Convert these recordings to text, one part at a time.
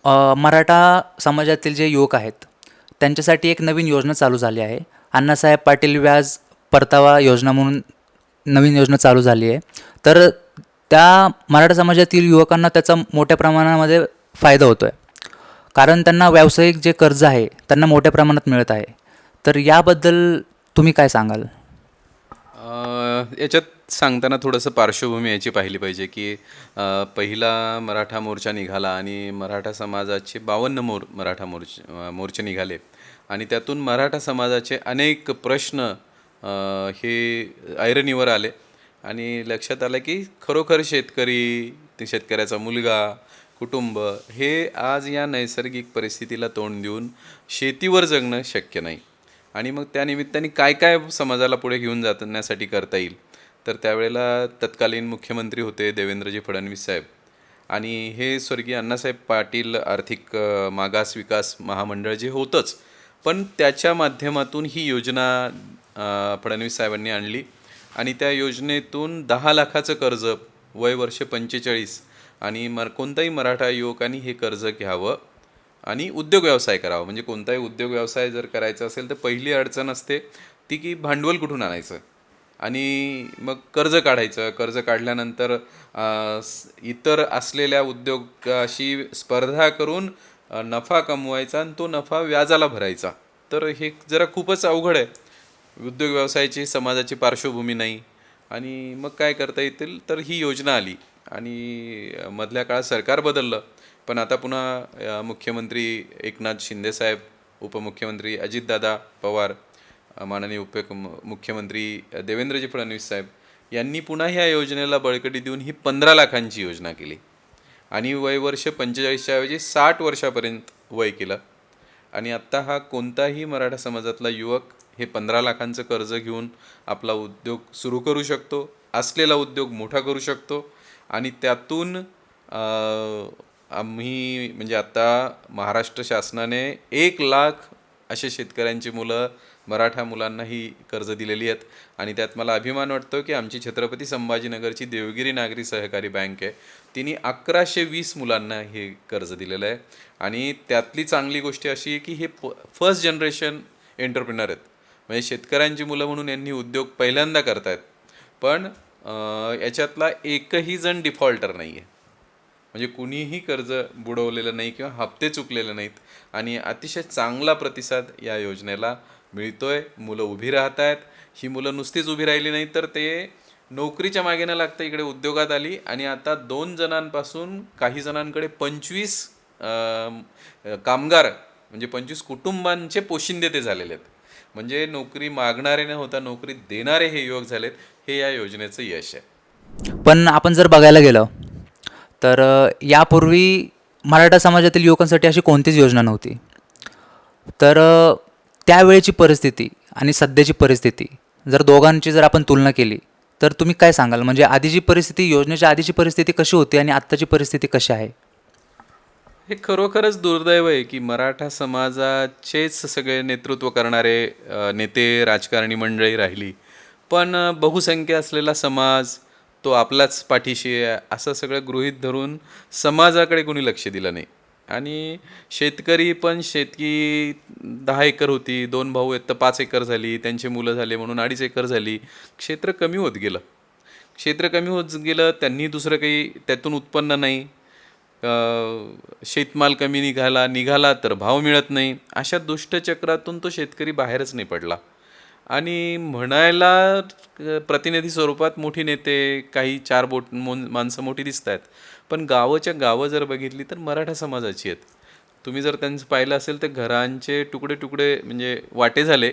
मराठा समाजातील जे युवक आहेत त्यांच्यासाठी एक नवीन योजना चालू झाली आहे. अण्णासाहेब पाटील व्याज परतावा योजना म्हणून नवीन योजना चालू झाली आहे. तर त्या मराठा समाजातील युवकांना त्याचा मोठ्या प्रमाणामध्ये फायदा होतो आहे. कारण त्यांना व्यावसायिक जे कर्ज आहे त्यांना मोठ्या प्रमाणात मिळत आहे. तर याबद्दल तुम्ही काय सांगाल? याच्यात सांगताना थोडंसं पार्श्वभूमी याची पाहिली पाहिजे की पहिला मराठा मोर्चा निघाला आणि मराठा समाजाचे 52 मराठा मोर्चे निघाले आणि त्यातून मराठा समाजाचे अनेक प्रश्न हे ऐरणीवर आले आणि लक्षात आलं की खरोखर शेतकरी, ते शेतकऱ्याचा मुलगा, कुटुंब हे आज या नैसर्गिक परिस्थितीला तोंड देऊन शेतीवर जगणं शक्य नाही. आणि मग त्या निमित्ताने काय काय समाजाला पुढे घेऊन जाण्यासाठी करता येईल, तर त्यावेळेला तत्कालीन मुख्यमंत्री होते देवेंद्रजी फडणवीस साहेब आणि हे स्वर्गीय अण्णासाहेब पाटील आर्थिक मागास विकास महामंडळ जे होतंच, पण त्याच्या माध्यमातून ही योजना फडणवीस साहेबांनी आणली आणि त्या योजनेतून 10 लाखाचं कर्ज, वय वर्ष 45 आणि कोणताही मराठा युवकांनी हे कर्ज घ्यावं आणि उद्योग व्यवसाय करावा. म्हणजे कोणताही उद्योग व्यवसाय जर करायचा असेल तर पहिली अडचण असते ती की भांडवल कुठून आणायचं आणि मग कर्ज काढायचं. कर्ज काढल्यानंतर इतर असलेल्या उद्योगाशी स्पर्धा करून नफा कमवायचा आणि तो नफा व्याजाला भरायचा. तर हे जरा खूपच अवघड आहे. उद्योग व्यवसायाची समाजाची पार्श्वभूमी नाही आणि मग काय करता येतील, तर ही योजना आली आणि मधल्या काळात सरकार बदललं, पण आता पुन्हा मुख्यमंत्री एकनाथ शिंदेसाहेब, उपमुख्यमंत्री अजितदादा पवार, माननीय मुख्यमंत्री देवेंद्रजी फडणवीस साहेब यांनी पुन्हा ह्या योजनेला बळकटी देऊन ही 15 लाखांची योजना केली आणि वय वर्ष 45च्या ऐवजी 60 वर्षापर्यंत वय केलं. आणि आत्ता हा कोणताही मराठा समाजातला युवक हे 15 लाखांचं कर्ज घेऊन आपला उद्योग सुरू करू शकतो, असलेला उद्योग मोठा करू शकतो आणि त्यातून आम्ही म्हणजे आता महाराष्ट्र शासनाने 1 लाख असे शेतकऱ्यांची मुलं, मराठा मुलांनाही कर्ज दिलेली आहेत आणि त्यात मला अभिमान वाटतो की आमची छत्रपती संभाजीनगरची देवगिरी नागरी सहकारी बँक आहे, तिने 1120 मुलांना हे कर्ज दिलेलं आहे. आणि त्यातली चांगली गोष्ट अशी आहे की हे फर्स्ट जनरेशन एंटरप्रिनर आहेत. म्हणजे शेतकऱ्यांची मुलं म्हणून यांनी उद्योग पहिल्यांदा करतायत, पण याच्यातला एकही जण डिफॉल्टर नाही आहे. म्हणजे कुणीही कर्ज बुडवलेलं नाही किंवा हप्ते चुकलेले नाहीत आणि अतिशय चांगला प्रतिसाद या योजनेला मिळतोय. मुलं उभी राहत आहेत. ही मुलं नुसतीच उभी राहिली नाही तर ते नोकरीच्या मागे न लागता इकडे उद्योगात आली आणि आता 2 जणांपासून काही जणांकडे 25 कामगार म्हणजे 25 कुटुंबांचे पोशिंदे ते झालेले आहेत. म्हणजे नोकरी मागणारे न होता नोकरी देणारे हे युवक झालेत. हे या योजनेचं यश आहे. पण आपण जर बघायला गेलं तर यापूर्वी मराठा समाजातील युवकांसाठी अशी कोणतीच योजना नव्हती. तर त्यावेळेची परिस्थिती आणि सध्याची परिस्थिती जर दोघांची जर आपण तुलना केली तर तुम्ही काय सांगाल? म्हणजे आधीची परिस्थिती, योजनेच्या आधीची परिस्थिती कशी होती आणि आत्ताची परिस्थिती कशी आहे? हे खरोखरच दुर्दैव आहे की मराठा समाजाचेच सगळे नेतृत्व करणारे नेते, राजकारणी मंडळी राहिली, पण बहुसंख्य असलेला समाज तो आपलाच पाठीशी आहे असं सगळं गृहीत धरून समाजाकडे कोणी लक्ष दिलं नाही. आणि शेतकरी पण शेतकी 10 एकर होती, 2 भाऊ आहेत तर 5 एकर झाली, त्यांची मुलं झाले म्हणून 2.5 एकर झाली. क्षेत्र कमी होत गेलं. क्षेत्र कमी होत गेलं, त्यांनी दुसरं काही त्यातून उत्पन्न नाही. शेतमाल कमी निघाला तर भाव मिळत नाही. अशा दुष्टचक्रातून तो शेतकरी बाहेरच नाही पडला. आणि म्हणायला प्रतिनिधी स्वरूपात मोठी नेते, काही 4 माणसं मोठी दिसत आहेत, पण गावच्या गावं जर बघितली तर मराठा समाजाची आहेत. तुम्ही जर त्यांचं पाहिलं असेल तर घरांचे तुकडे तुकडे म्हणजे वाटे झाले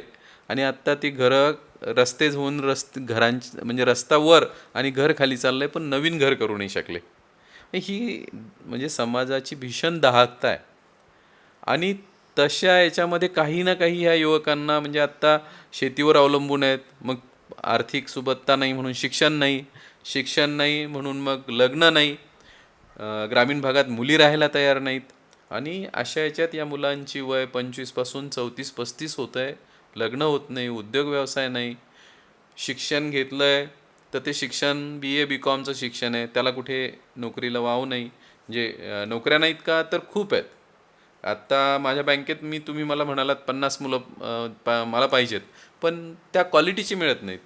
आणि आत्ता ती घरं रस्ते होऊन घरांची म्हणजे रस्ता वर आणि घर खाली चाललं आहे, पण नवीन घर करू नाही शकले. ही म्हणजे समाजाची भीषण दाहकता आहे. आणि तशा याच्यामध्ये काही ना काही ह्या युवकांना म्हणजे आत्ता शेतीवर अवलंबून आहेत, मग आर्थिक सुबत्ता नाही म्हणून शिक्षण नाही, शिक्षण नाही म्हणून मग लग्न नाही, ग्रामीण भागात मुली राहायला तयार नाहीत. आणि अशा याच्यात या मुलांची वय 25पासून 34-35 होतं आहे, लग्न होत नाही, उद्योग व्यवसाय नाही. शिक्षण घेतलं आहे तर ते शिक्षण BA BCOMचं शिक्षण आहे, त्याला कुठे नोकरीला वाव नाही. म्हणजे नोकऱ्या नाहीत का, तर खूप आहेत, आत्ता माझ्या बँकेत तुम्ही मला म्हणालात 50 मुलं मला पाहिजेत, पण त्या क्वालिटीची मिळत नाहीत.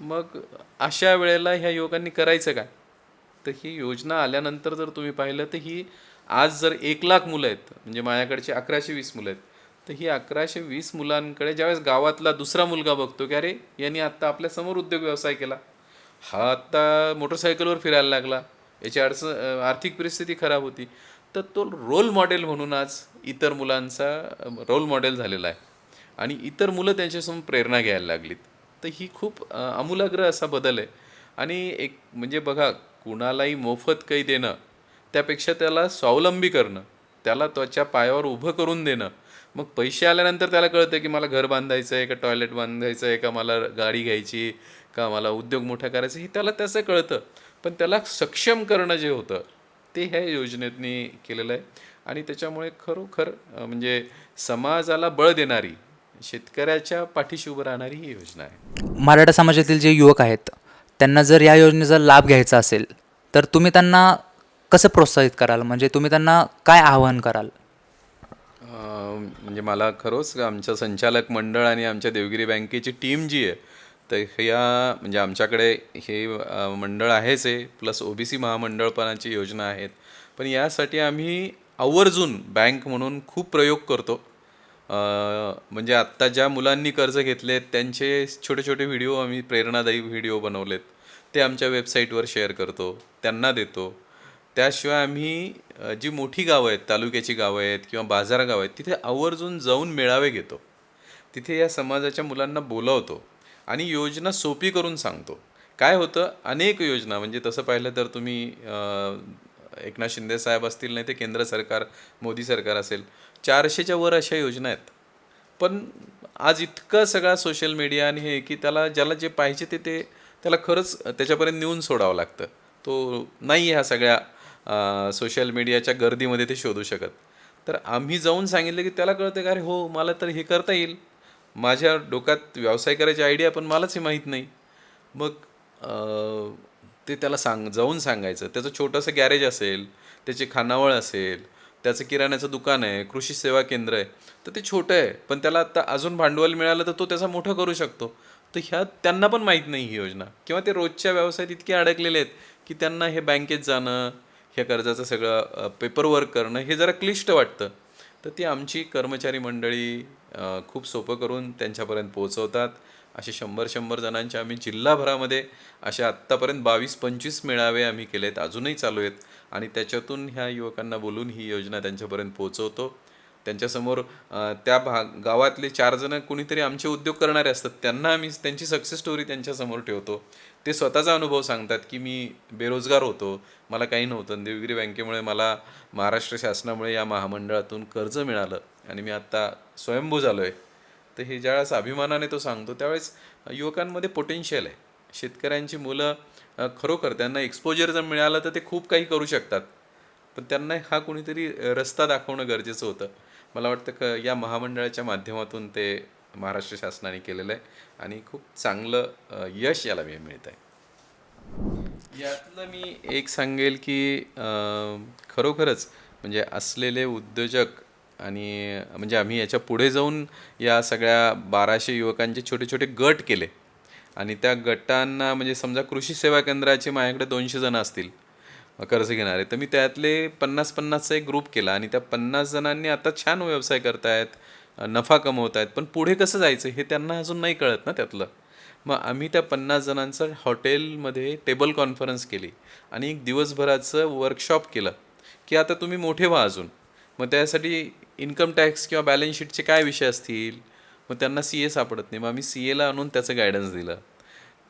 मग अशा वेळेला ह्या युवकांनी करायचं काय? तर ही योजना आल्यानंतर जर तुम्ही पाहिलं तर ही आज जर 1,00,000 मुलं आहेत, म्हणजे माझ्याकडची 1120 मुलं आहेत, तर ही 1120 मुलांकडे ज्यावेळेस गावातला दुसरा मुलगा बघतो की अरे यांनी आत्ता आपल्यासमोर उद्योग व्यवसाय केला, हा आत्ता मोटरसायकलवर फिरायला लागला, याची आर्थिक परिस्थिती खराब होती, तर तो रोल मॉडेल म्हणून आज इतर मुलांचा रोल मॉडेल झालेला आहे आणि इतर मुलं त्यांच्यासमोर प्रेरणा घ्यायला लागलीत. तर ही खूप आमूलाग्र असा बदल आहे. आणि एक म्हणजे बघा, कुणालाही मोफत काही देणं त्यापेक्षा त्याला स्वावलंबी करणं, त्याला त्याच्या पायावर उभं करून देणं. मग पैसे आल्यानंतर त्याला कळतं की मला घर बांधायचं आहे का, टॉयलेट बांधायचं आहे का, मला गाडी घ्यायची का, मला उद्योग मोठा करायचा, हे त्याला त्याचं कळतं. पण त्याला सक्षम करणं जे होतं ते ह्या योजनेतनी केलेलं आहे. आणि त्याच्यामुळे खरोखर म्हणजे समाजाला बळ देणारी, शेतकऱ्याच्या पाठीशी उभं राहणारी ही योजना आहे. मराठा समाजातील जे युवक आहेत त्यांना जर या योजनेचा लाभ घ्यायचा असेल तर तुम्ही त्यांना कसं प्रोत्साहित कराल, म्हणजे तुम्ही त्यांना काय आवाहन कराल? म्हणजे मला खरोच आमचं संचालक मंडळ आणि आमच्या देवगिरी बँकेची टीम जी आहे, तर ह्या म्हणजे आमच्याकडे हे मंडळ आहेच आहे, प्लस OBC महामंडळपणाची योजना आहेत. पण यासाठी आम्ही आवर्जून बँक म्हणून खूप प्रयोग करतो. म्हणजे आत्ता ज्या मुलांनी कर्ज घेतलेत त्यांचे छोटे छोटे व्हिडिओ, आम्ही प्रेरणादायी व्हिडिओ बनवलेत, ते आमच्या वेबसाईटवर शेअर करतो, त्यांना देतो. त्याशिवाय आम्ही जी मोठी गावं आहेत, तालुक्याची गावं आहेत किंवा बाजार गावं आहेत, तिथे आवर्जून जाऊन मेळावे घेतो. तिथे या समाजाच्या मुलांना बोलवतो आणि योजना सोपी करून सांगतो. काय होतं, अनेक योजना म्हणजे तसं पाहिलं तर तुम्ही एकनाथ शिंदे साहेब असतील, नाही ते केंद्र सरकार, मोदी सरकार असेल, 400च्या वर अशा योजना आहेत. पण आज इतकं सगळा सोशल मीडिया आणि हे की ज्याला जे पाहिजे ते त्याला खरंच त्याच्यापर्यंत नेऊन सोडावं लागतं. तो नाही ह्या सगळ्या सोशल मीडियाच्या गर्दीमध्ये ते शोधू शकत. तर आम्ही जाऊन सांगितलं की त्याला कळतं का, अरे हो, मला तर हे करता येईल, माझ्या डोक्यात व्यवसाय करायची आयडिया पण मलाच हे माहीत नाही. मग ते त्याला जाऊन सांगायचं. त्याचं छोटंसं गॅरेज असेल, त्याची खानावळ असेल, त्याचं किराण्याचं दुकान आहे, कृषी सेवा केंद्र आहे, तर ते छोटं आहे, पण त्याला आत्ता अजून भांडवल मिळालं तर तो त्याचा मोठं करू शकतो. तर त्यांना पण माहीत नाही ही योजना, किंवा ते रोजच्या व्यवसायात इतके अडकलेले आहेत की त्यांना हे बँकेत जाणं, ह्या कर्जाचं सगळं पेपरवर्क करणं हे जरा क्लिष्ट वाटतं. तर ती आमची कर्मचारी मंडळी खूप सोपं करून त्यांच्यापर्यंत पोहोचवतात. असे 100-100 जणांचे आम्ही जिल्हाभरामध्ये असे आत्तापर्यंत 22-25 मेळावे आम्ही केलेत, अजूनही चालू आहेत. आणि त्याच्यातून ह्या युवकांना बोलून ही योजना त्यांच्यापर्यंत पोहोचवतो. त्यांच्यासमोर गावातले 4 जण कुणीतरी आमचे उद्योग करणारे असतात, त्यांना आम्ही त्यांची सक्सेस स्टोरी त्यांच्यासमोर ठेवतो. ते स्वतःचा अनुभव सांगतात की मी बेरोजगार होतो, मला काही नव्हतं, देवगिरी बँकेमुळे मला महाराष्ट्र शासनामुळे या महामंडळातून कर्ज मिळालं आणि मी आत्ता स्वयंभू झालो आहे. तर हे ज्यावेळेस अभिमानाने तो सांगतो त्यावेळेस युवकांमध्ये पोटेन्शियल आहे. शेतकऱ्यांची मुलं खरोखर त्यांना एक्सपोजर जर मिळालं तर ते खूप काही करू शकतात, पण त्यांना हा कुणीतरी रस्ता दाखवणं गरजेचं होतं. मला वाटतं या महामंडळाच्या माध्यमातून ते महाराष्ट्र शासनाने केलेलं आहे आणि खूप चांगलं यश याला मिळत आहे. यातलं मी एक सांगेल की खरोखरच म्हणजे असलेले उद्योजक आणि म्हणजे आम्ही याच्या पुढे जाऊन या सगळ्या 1200 युवकांचे छोटे छोटे गट केले आणि त्या गटांना म्हणजे समजा कृषी सेवा केंद्राचे माझ्याकडे 200 जण असतील कर्ज घेणारे, तर मी त्यातले 50-50चा एक ग्रुप केला आणि त्या 50 जणांनी आता छान व्यवसाय करतायत, नफा कमवत आहेत. पण पुढे कसं जायचं हे त्यांना अजून नाही कळत ना त्यातलं. मग आम्ही त्या 50 जणांचं हॉटेलमध्ये टेबल कॉन्फरन्स केली आणि एक दिवसभराचं वर्कशॉप केलं की आता तुम्ही मोठे व्हा अजून. मग त्यासाठी इन्कम टॅक्स किंवा बॅलन्स शीटचे काय विषय असतील, मग त्यांना CA सापडत नाही, मग आम्ही CAला आणून त्याचं गायडन्स दिलं.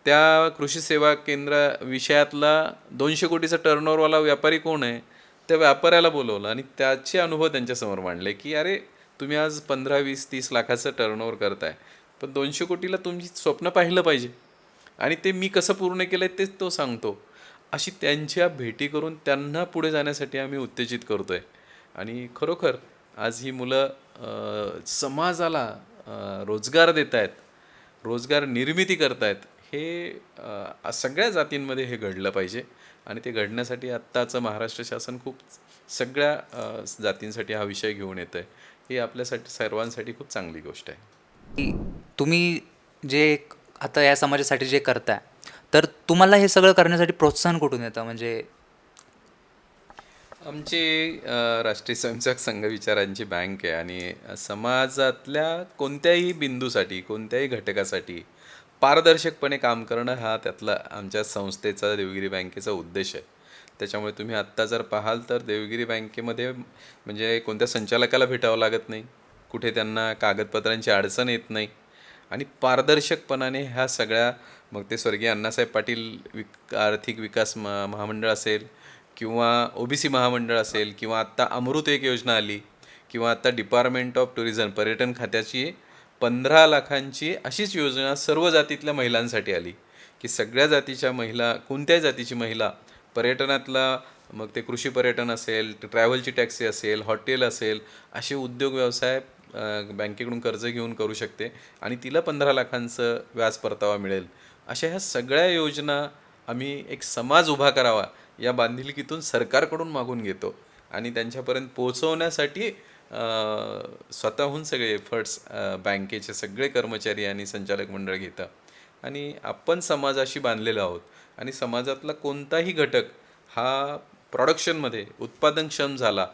त्या कृषी सेवा केंद्र विषयातला 200 कोटीचा टर्नओव्हरवाला व्यापारी कोण आहे, त्या व्यापाऱ्याला बोलवलं आणि त्याचे अनुभव त्यांच्यासमोर मांडले की अरे तुम्ही आज 15-20-30 लाखाचं टर्नओव्हर करताय, पण 200 कोटीला तुमची स्वप्न पाहिलं पाहिजे आणि ते मी कसं पूर्ण केलं आहे तेच तो सांगतो. अशी त्यांच्या भेटी करून त्यांना पुढे जाण्यासाठी आम्ही उत्तेजित करतो आहे. आणि खरोखर आज ही मुलं समाजाला रोजगार देत आहेत, रोजगार निर्मिती करत आहेत. हे सगळ्या जातींमध्ये हे घडलं पाहिजे आणि ते घडण्यासाठी आत्ताचं महाराष्ट्र शासन खूप सगळ्या जातींसाठी हा विषय घेऊन येतं आहे, ही आपल्यासाठी सर्वांसाठी खूप चांगली गोष्ट आहे. की तुम्ही जे आता या समाजासाठी जे करताय, तर तुम्हाला हे सगळं करण्यासाठी प्रोत्साहन कुठून येतं? म्हणजे आमची राष्ट्रीय स्वयंसेवक संघ विचारांची बँक आहे आणि समाजातल्या कोणत्याही बिंदूसाठी, कोणत्याही घटकासाठी पारदर्शकपणे काम करणं हा त्यातला आमच्या संस्थेचा, देवगिरी बँकेचा उद्देश आहे. त्याच्यामुळे तुम्ही आत्ता जर पाहाल तर देवगिरी बँकेमध्ये म्हणजे कोणत्या संचालकाला भेटावं लागत नाही, कुठे त्यांना कागदपत्रांची अडचण येत नाही आणि पारदर्शकपणाने ह्या सगळ्या, मग ते स्वर्गीय अण्णासाहेब पाटील आर्थिक विकास महामंडळ असेल किंवा OBC महामंडळ असेल किंवा आत्ता अमृत एक योजना आली किंवा आत्ता डिपार्टमेंट ऑफ टुरिझम पर्यटन खात्याची 15 लाखांची अशीच योजना सर्व जातीतल्या महिलांसाठी आली की सगळ्या जातीच्या महिला, कोणत्याही जातीची महिला पर्यटनातला, मग ते कृषी पर्यटन असेल, ट्रॅव्हलची टॅक्सी असेल, हॉटेल असेल, असे उद्योग व्यवसाय बँकेकडून कर्ज घेऊन करू शकते आणि तिला 15 लाखांचं व्याज परतावा मिळेल. अशा ह्या सगळ्या योजना आम्ही एक समाज उभा करावा या बांधिलकीतून सरकारकडून मागून घेतो आणि त्यांच्यापर्यंत पोहोचवण्यासाठी स्वतःहून सगळे एफर्ट्स बँकेचे सगळे कर्मचारी आणि संचालक मंडळ घेतं आणि आपण समाजाशी बांधलेलो आहोत आणि समाजातला कोणताही घटक हा प्रोडक्शनमध्ये उत्पादनक्षम झाला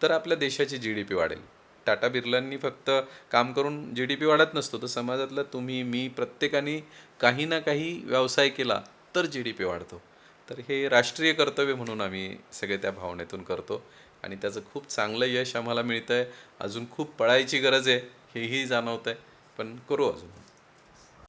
तर आपल्या देशाची GDP वाढेल. टाटा बिर्लांनी फक्त काम करून GDP वाढत नसतो, तर समाजातला तुम्ही, मी, प्रत्येकाने काही ना काही व्यवसाय केला तर GDP वाढतो. तर हे राष्ट्रीय कर्तव्य म्हणून आम्ही सगळे त्या भावनेतून करतो आणि त्याचं खूप चांगलं यश आम्हाला मिळतं आहे. अजून खूप पळायची गरज आहे हेही जाणवतं आहे, पण करू अजून.